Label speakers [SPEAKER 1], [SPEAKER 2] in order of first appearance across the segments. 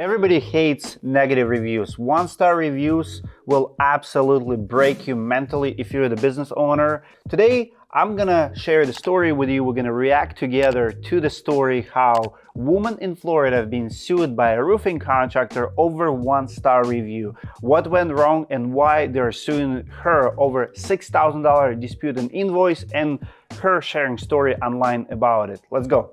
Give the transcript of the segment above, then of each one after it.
[SPEAKER 1] Everybody hates negative reviews. One-star reviews will absolutely break you mentally if you're the business owner. Today, I'm gonna share the story with you. We're gonna react together to the story how woman in Florida have been sued by a roofing contractor over one-star review. What went wrong and why they're suing her over $6,000 disputed invoice, and her sharing story online about it. Let's go.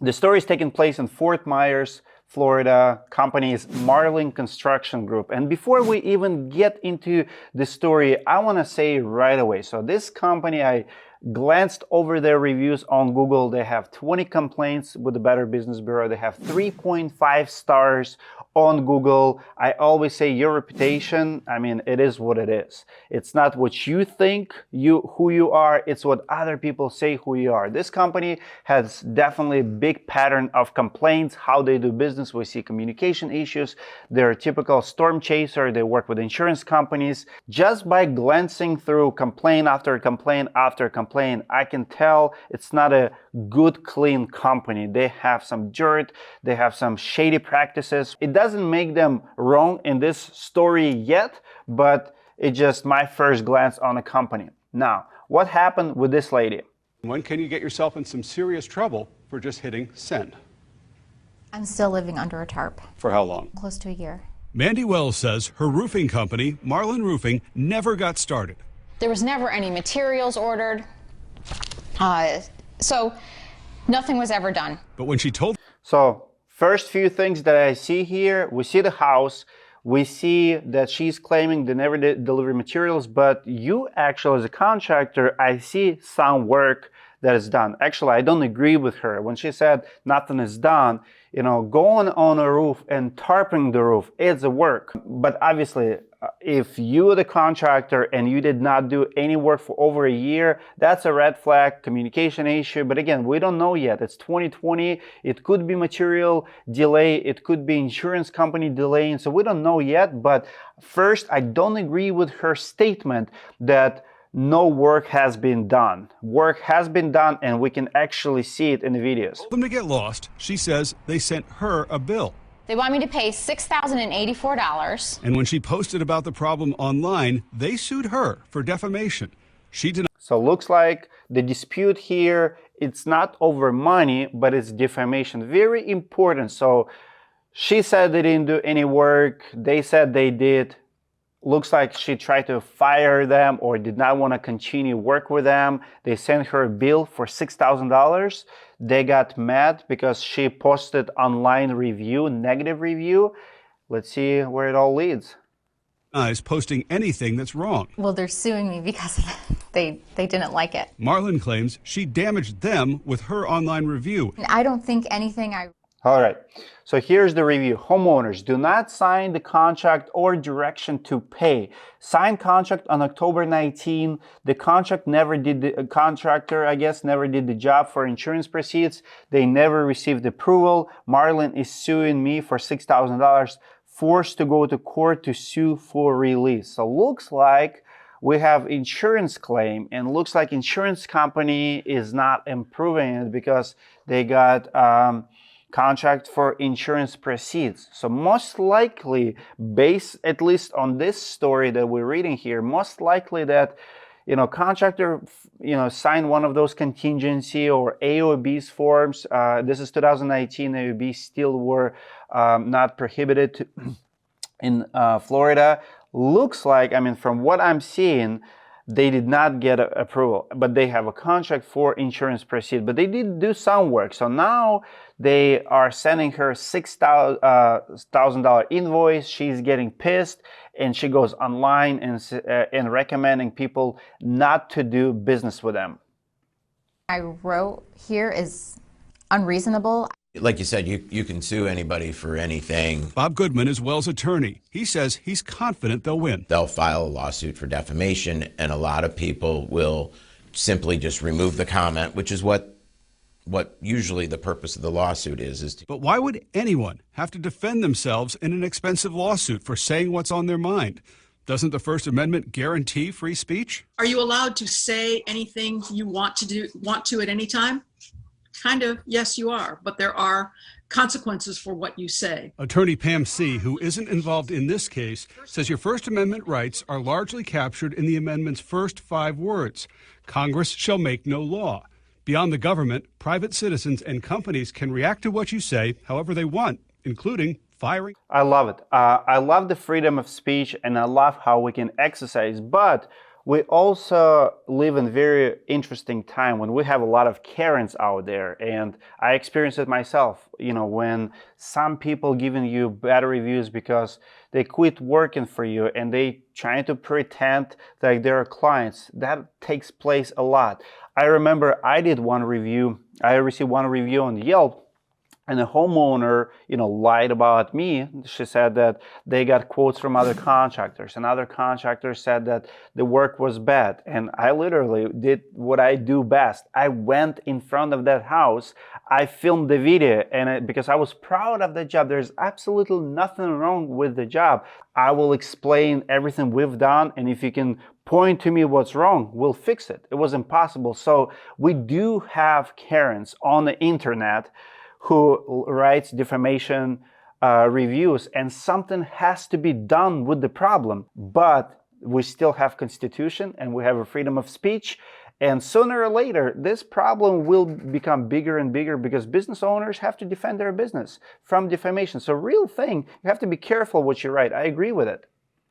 [SPEAKER 1] The story is taking place in Fort Myers, Florida. Company is Marlin Construction Group. And before we even get into the story, I want to say right away. So this company, I glanced over their reviews on Google. They have 20 complaints with the Better Business Bureau. They have 3.5 stars on Google. I always say your reputation, I mean, it is what it is. It's not what you think who you are, it's what other people say who you are. This company has definitely a big pattern of complaints, how they do business. We see communication issues. They're a typical storm chaser. They work with insurance companies. Just by glancing through complaint after complaint after complaint, I can tell it's not a good, clean company. They have some dirt. They have some shady practices. It doesn't make them wrong in this story yet, but it's just my first glance on the company. Now, what happened with this lady?
[SPEAKER 2] When can you get yourself in some serious trouble for just hitting send?
[SPEAKER 3] I'm still living under a tarp.
[SPEAKER 2] For how long?
[SPEAKER 3] Close to a year.
[SPEAKER 4] Mandy Wells says her roofing company, Marlin Roofing, never got started.
[SPEAKER 5] There was never any materials ordered, so nothing was ever done.
[SPEAKER 4] But when she told...
[SPEAKER 1] So, first few things that I see here, we see the house, we see that she's claiming they never did deliver materials, but you actually, as a contractor, I see some work that is done. Actually, I don't agree with her. When she said nothing is done, you know, going on a roof and tarping the roof is a work. But obviously, if you're the contractor and you did not do any work for over a year, that's a red flag, communication issue. But again, we don't know yet. It's 2020. It could be material delay. It could be insurance company delaying. So we don't know yet. But first, I don't agree with her statement that no work has been done. Work has been done, and we can actually see it in the videos.
[SPEAKER 4] Told them to get lost. She says they sent her a bill.
[SPEAKER 5] They want me to pay $6,084.
[SPEAKER 4] And when she posted about the problem online, they sued her for defamation. She denied.
[SPEAKER 1] So looks like the dispute here, it's not over money, but it's defamation. Very important. So she said they didn't do any work. They said they did. Looks like she tried to fire them or did not want to continue work with them. They sent her a bill for $6,000. They got mad because she posted online review, negative review. Let's see where it all leads.
[SPEAKER 4] Is posting anything that's wrong.
[SPEAKER 3] Well, they're suing me because they didn't like it.
[SPEAKER 4] Marlin claims she damaged them with her online review.
[SPEAKER 3] I don't think anything
[SPEAKER 1] All right, so here's the review. Homeowners, do not sign the contract or direction to pay. Signed contract on October 19. The contract never did, the contractor, I guess, never did the job for insurance proceeds. They never received approval. Marlin is suing me for $6,000, forced to go to court to sue for release. So looks like we have insurance claim, and looks like insurance company is not improving it because they got contract for insurance proceeds. So most likely, based at least on this story that we're reading here, most likely that, you know, contractor, you know, signed one of those contingency or AOB's forms. This is 2019. AOBs still were not prohibited in Florida. Looks like, I mean, from what I'm seeing, they did not get approval, but they have a contract for insurance proceed, but they did do some work. So now they are sending her $6,000 invoice. She's getting pissed, and she goes online and recommending people not to do business with them.
[SPEAKER 3] I wrote here is unreasonable.
[SPEAKER 6] Like you said, you can sue anybody for anything.
[SPEAKER 4] Bob Goodman is Wells' attorney. He says he's confident they'll win.
[SPEAKER 6] They'll file a lawsuit for defamation, and a lot of people will simply just remove the comment, which is what usually the purpose of the lawsuit is to...
[SPEAKER 4] But why would anyone have to defend themselves in an expensive lawsuit for saying what's on their mind? Doesn't the First Amendment guarantee free speech?
[SPEAKER 7] Are you allowed to say anything you want to at any time? kind of, yes, you are, but there are consequences for what you say.
[SPEAKER 4] Attorney Pam C., who isn't involved in this case, says your First Amendment rights are largely captured in the amendment's first 5 words. Congress shall make no law. Beyond the government, private citizens and companies can react to what you say however they want, including firing.
[SPEAKER 1] I love it. I love the freedom of speech, and I love how we can exercise, but we also live in a very interesting time when we have a lot of Karens out there, and I experienced it myself. You know, when some people giving you bad reviews because they quit working for you and they trying to pretend that they're clients, that takes place a lot. I remember I received one review on Yelp, and the homeowner, lied about me. She said that they got quotes from other contractors, and other contractors said that the work was bad. And I literally did what I do best. I went in front of that house. I filmed the video, and because I was proud of the job. There's absolutely nothing wrong with the job. I will explain everything we've done, and if you can point to me what's wrong, we'll fix it. It was impossible. So we do have Karens on the internet who writes defamation reviews, and something has to be done with the problem. But we still have Constitution, and we have a freedom of speech, and sooner or later this problem will become bigger and bigger because business owners have to defend their business from defamation. So real thing, you have to be careful what you write. I agree with it.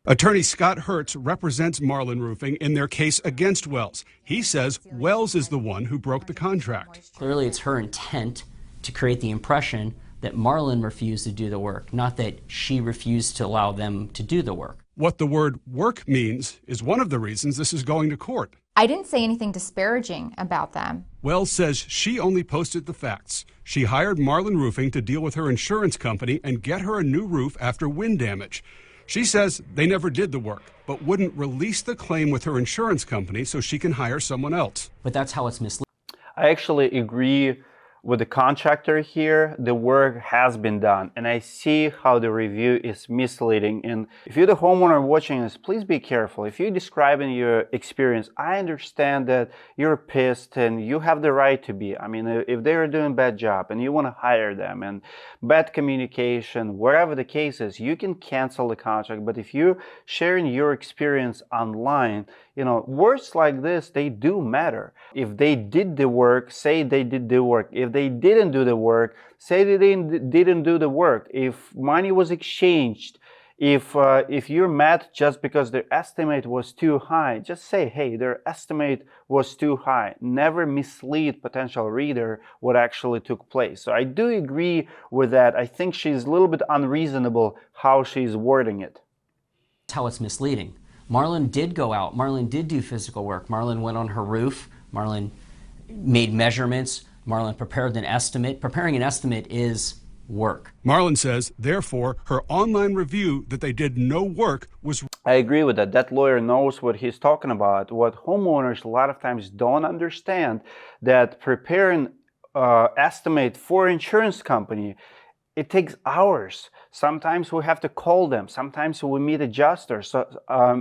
[SPEAKER 4] Attorney Scott Hertz represents Marlin Roofing in their case against Wells. He says Wells is the one who broke the contract.
[SPEAKER 8] Clearly it's her intent to create the impression that Marlin refused to do the work, not that she refused to allow them to do the work.
[SPEAKER 4] What the word work means is one of the reasons this is going to court.
[SPEAKER 3] I didn't say anything disparaging about them.
[SPEAKER 4] Wells says she only posted the facts. She hired Marlin Roofing to deal with her insurance company and get her a new roof after wind damage. She says they never did the work, but wouldn't release the claim with her insurance company so she can hire someone else.
[SPEAKER 8] But that's how it's misleading.
[SPEAKER 1] I actually agree with the contractor here. The work has been done, and I see how the review is misleading. And if you're the homeowner watching this, please be careful. If you're describing your experience, I understand that you're pissed and you have the right to be. I mean, if they're doing a bad job and you want to hire them, and bad communication, wherever the case is, you can cancel the contract. But if you're sharing your experience online, words like this, they do matter. If they did the work, say they did the work. If they didn't do the work, say they didn't do the work. If money was exchanged, if you're mad just because their estimate was too high, just say, hey, their estimate was too high. Never mislead potential reader what actually took place. So I do agree with that. I think she's a little bit unreasonable how she's wording it.
[SPEAKER 8] That's how it's misleading. Marlin did go out. Marlin did do physical work. Marlin went on her roof. Marlin made measurements. Marlin prepared an estimate. Preparing an estimate is work.
[SPEAKER 4] Marlin says, therefore, her online review that they did no work was...
[SPEAKER 1] I agree with that. That lawyer knows what he's talking about. What homeowners a lot of times don't understand, that preparing estimate for insurance company, it takes hours. Sometimes we have to call them. Sometimes we meet adjusters. So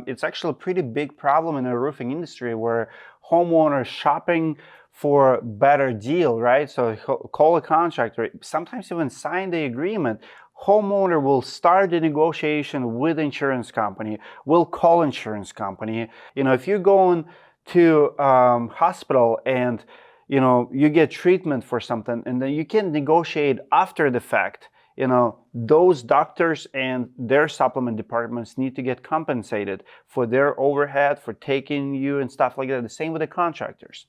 [SPEAKER 1] it's actually a pretty big problem in the roofing industry where homeowners shopping for a better deal, right? So call a contractor, sometimes even sign the agreement. Homeowner will start the negotiation with insurance company, will call insurance company. If you're going to hospital and you get treatment for something, and then you can negotiate after the fact. Those doctors and their supplement departments need to get compensated for their overhead, for taking you and stuff like that. The same with the contractors.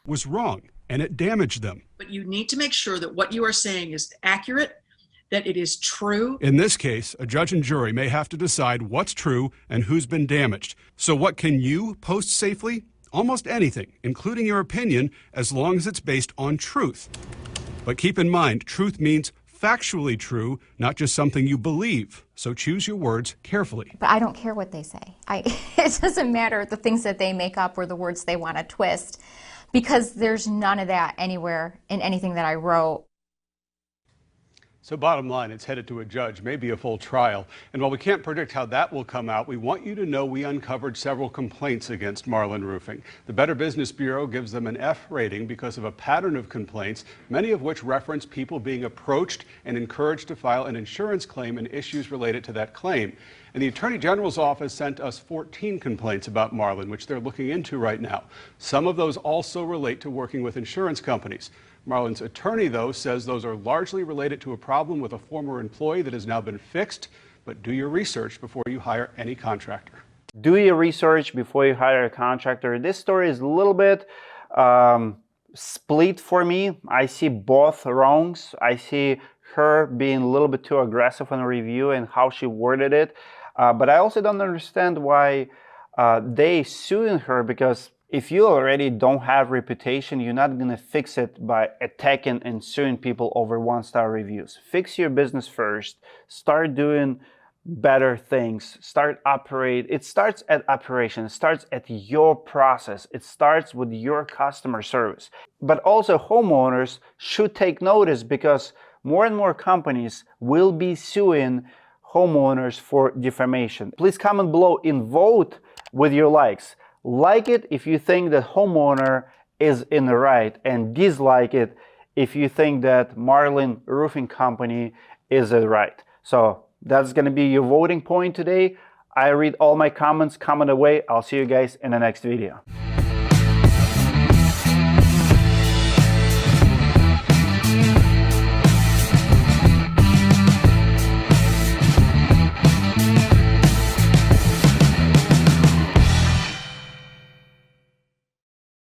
[SPEAKER 4] Was wrong, and it damaged them.
[SPEAKER 7] But you need to make sure that what you are saying is accurate, that it is true.
[SPEAKER 4] In this case, a judge and jury may have to decide what's true and who's been damaged. So what can you post safely? Almost anything, including your opinion, as long as it's based on truth. But keep in mind, truth means factually true, not just something you believe. So choose your words carefully.
[SPEAKER 3] But I don't care what they say. It doesn't matter the things that they make up or the words they want to twist, because there's none of that anywhere in anything that I wrote.
[SPEAKER 8] So
[SPEAKER 2] So bottom line, it's headed to a judge, maybe a full trial. And while we can't predict how that will come out, we want you to know we uncovered several complaints against Marlin Roofing. The Better Business Bureau gives them an F rating because of a pattern of complaints, many of which reference people being approached and encouraged to file an insurance claim and issues related to that claim. And the Attorney General's office sent us 14 complaints about Marlin, which they're looking into right now. Some of those also relate to working with insurance companies. Marlin's attorney, though, says those are largely related to a problem with a former employee that has now been fixed. But do your research before you hire any contractor.
[SPEAKER 1] Do your research before you hire a contractor. This story is a little bit split for me. I see both wrongs. I see her being a little bit too aggressive on a review and how she worded it. But I also don't understand why they suing her, because if you already don't have reputation, you're not going to fix it by attacking and suing people over one-star reviews. Fix your business first. Start doing better things. Start operate. It starts at operation. It starts at your process. It starts with your customer service. But also homeowners should take notice, because more and more companies will be suing homeowners for defamation. Please comment below and vote with your likes. Like it if you think that homeowner is in the right, and dislike it if you think that Marlin Roofing Company is in the right. So that's going to be your voting point today. I read all my comments. Comment away. I'll see you guys in the next video.